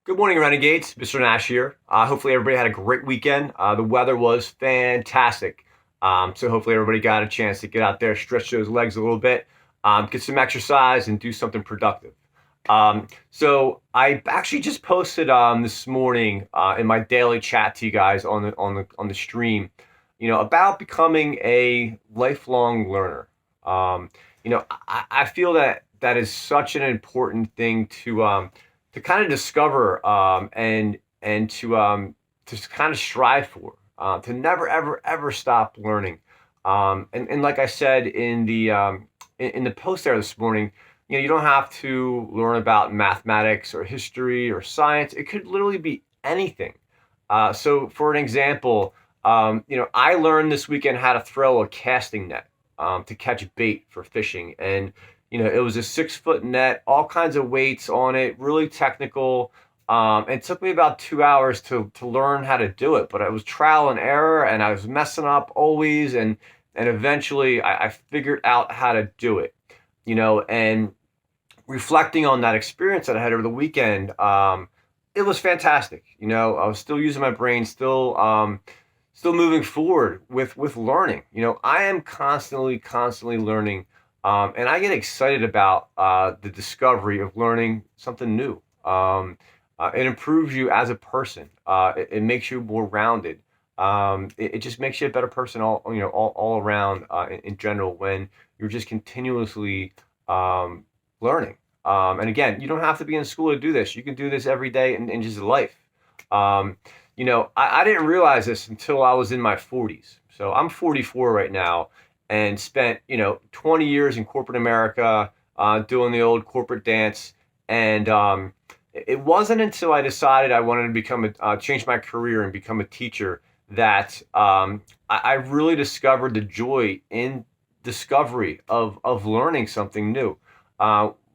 Good morning, Renegades. Mr. Nash here. Hopefully, everybody had a great weekend. The weather was fantastic. So, hopefully, everybody got a chance to get out there, stretch those legs a little bit, get some exercise, and do something productive. So, I actually just posted this morning in my daily chat to you guys on the stream, about becoming a lifelong learner. Um, I feel that that is such an important thing to kind of discover and to kind of strive for, to never ever stop learning. And like I said in the post there this morning, you don't have to learn about mathematics or history or science. It could literally be anything. So for an example, I learned this weekend how to throw a casting net to catch bait for fishing, and it was a 6 foot net, all kinds of weights on it, really technical. It took me about 2 hours to learn how to do it, but it was trial and error, and I was messing up always, and eventually I figured out how to do it. And reflecting on that experience that I had over the weekend, it was fantastic. I was still using my brain, still moving forward with learning. I am constantly learning, and I get excited about the discovery of learning something new. It improves you as a person. It makes you more rounded. It just makes you a better person all around in general when you're just continuously learning. And again, you don't have to be in school to do this. You can do this every day in just life. Um, I didn't realize this until I was in my 40s. So I'm 44 right now and spent, 20 years in corporate America doing the old corporate dance. And it wasn't until I decided I wanted to change my career and become a teacher that I really discovered the joy in discovery of learning something new.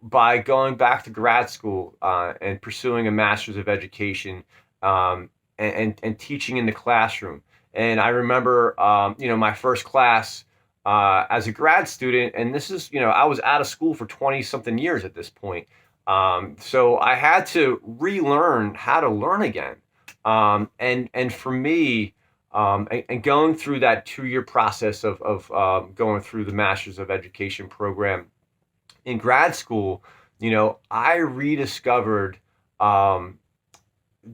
By going back to grad school and pursuing a master's of education, um, and teaching in the classroom. And I remember, my first class as a grad student, and this is, I was out of school for 20 something years at this point. So I had to relearn how to learn again. And for me, and going through that 2 year process of going through the master's of education program in grad school, I rediscovered um,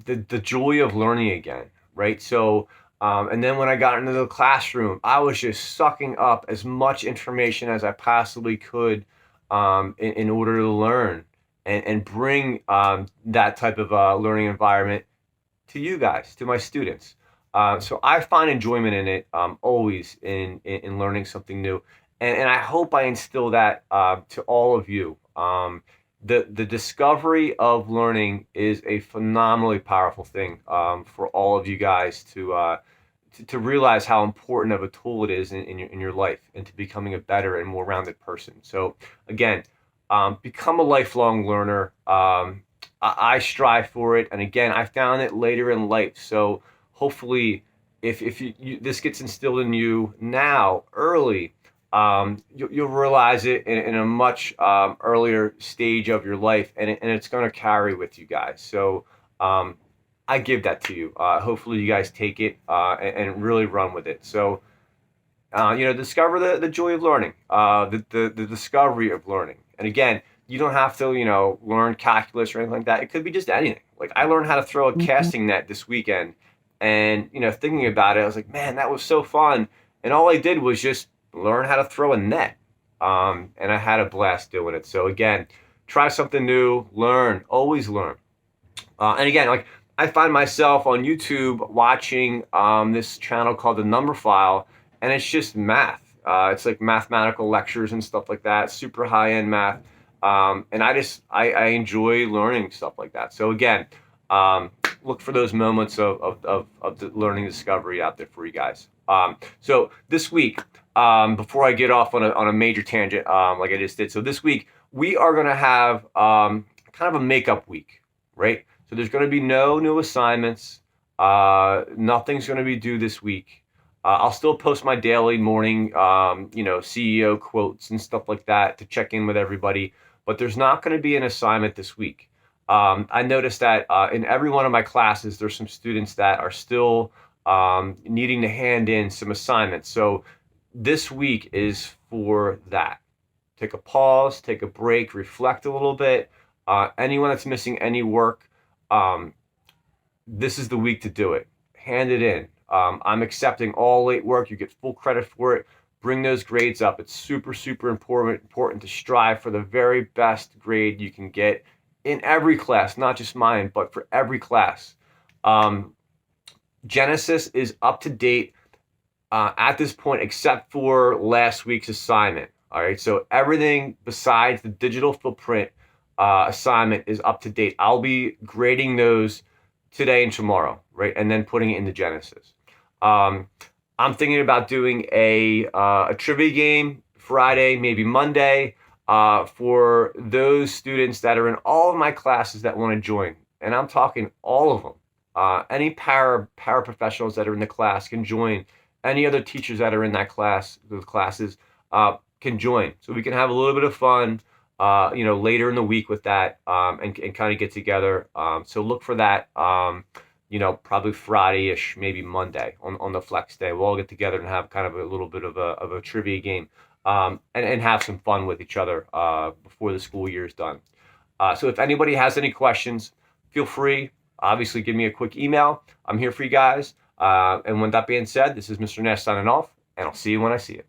the joy of learning again, right? So, and then when I got into the classroom, I was just sucking up as much information as I possibly could in order to learn and bring that type of learning environment to you guys, to my students. So I find enjoyment in it, always in learning something new, and I hope I instill that to all of you. The discovery of learning is a phenomenally powerful thing for all of you guys to realize how important of a tool it is in your life and to becoming a better and more rounded person. So again, become a lifelong learner. I strive for it, and again, I found it later in life. So hopefully, if this gets instilled in you now, early, you'll realize it in a much earlier stage of your life, and it's going to carry with you guys. So um, I give that to you. Hopefully, you guys take it and really run with it. So discover the joy of learning, the discovery of learning. And again, you don't have to, learn calculus or anything like that. It could be just anything. Like I learned how to throw a casting net this weekend, and thinking about it, I was like, man, that was so fun. And all I did was just learn how to throw a net, and I had a blast doing it. So again, try something new, learn, always learn. And again, like I find myself on YouTube watching this channel called The Number File, and it's just math. It's like mathematical lectures and stuff like that, super high end math. And I enjoy learning stuff like that. So again, look for those moments of the learning discovery out there for you guys. So this week, before I get off on a major tangent, like I just did, so this week we are going to have kind of a makeup week, right? So there's going to be no new assignments. Nothing's going to be due this week. I'll still post my daily morning, CEO quotes and stuff like that to check in with everybody. But there's not going to be an assignment this week. I noticed that in every one of my classes, there's some students that are still needing to hand in some assignments. So this week is for that. Take a pause, take a break, reflect a little bit. Anyone that's missing any work, um, this is the week to do it. Hand it in. I'm accepting all late work. You get full credit for it. Bring those grades up. It's super, super important to strive for the very best grade you can get in every class, not just mine, but for every class. Um, Genesis is up to date at this point, except for last week's assignment. All right, so everything besides the digital footprint assignment is up to date. I'll be grading those today and tomorrow, right, and then putting it into Genesis. Um, I'm thinking about doing a trivia game Friday, maybe Monday, for those students that are in all of my classes that want to join, and I'm talking all of them. Any paraprofessionals that are in the class can join. Any other teachers that are in that class, those classes, can join. So we can have a little bit of fun, later in the week with that, and kind of get together. So look for that, probably Friday-ish, maybe Monday on the flex day. We'll all get together and have kind of a little bit of a trivia game, and have some fun with each other before the school year is done. So if anybody has any questions, feel free. Obviously, give me a quick email. I'm here for you guys. And with that being said, this is Mr. Nash signing off, and I'll see you when I see you.